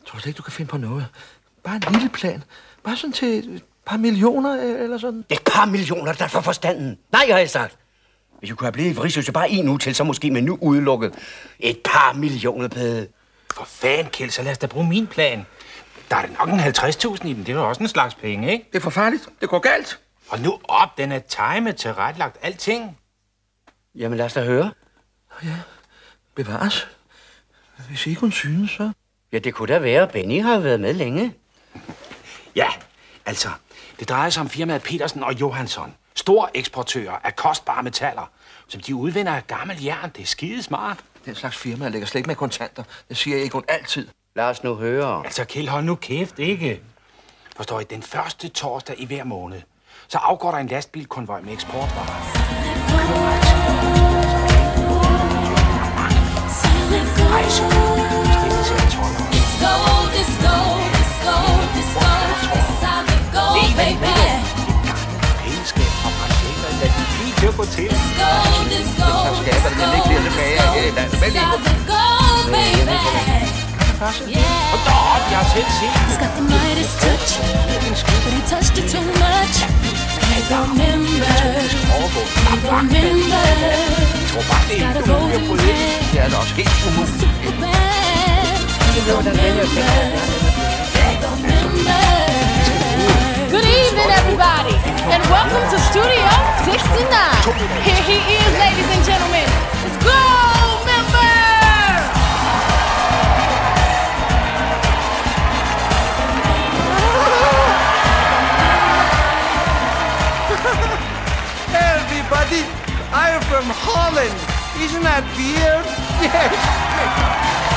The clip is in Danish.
Tror du ikke, du kan finde på noget? Bare en lille plan. Bare sådan til et par millioner eller sådan. Et par millioner, der er for forstanden. Nej, har jeg sagt. Hvis jeg kunne have blevet i Vrisløse bare en uge til, så måske med nu udelukket. Et par millioner, Pede. For fanden, Kjeld, så lad os da bruge min plan. Der er det nok en 50.000 i den. Det er jo også en slags penge, ikke? Det er for farligt. Det går galt. Og nu op, den er timet til retlagt alting. Jamen, lad os da høre. Ja, bevares. Hvis ikke hun synes, så... Ja, det kunne da være. Benny har været med længe. Ja, altså, det drejer sig om firmaet Petersen og Johansson. Store eksportører af kostbare metaller, som de udvinder af gammel jern. Det er skidesmart. Den slags firma lægger slet ikke med kontanter. Det siger jeg ikke hun altid. Lad os nu høre. Altså, Kjeld, hold nu kæft, ikke? Forstår I, den første torsdag i hver måned, så afgår der en lastbilkonvoj med eksportvarer. Rejse, stillelse af toller. Pengeskab og brancherer, lad de lige køre på til. Den slags skaber, det ikke bliver tilbage af her i landet. Vel ikke? Hold da op, jeg har selv set. He's got the Midas touch, but he touched it too much. He remember. Jeg tror bare, det er ikke umuligt at bryde ind. Det er da også helt umuligt. Good evening, everybody, and welcome to Studio 69. Here he is, ladies and gentlemen. Let's go, member! Hey everybody, I am from Holland. Isn't that weird? Yes.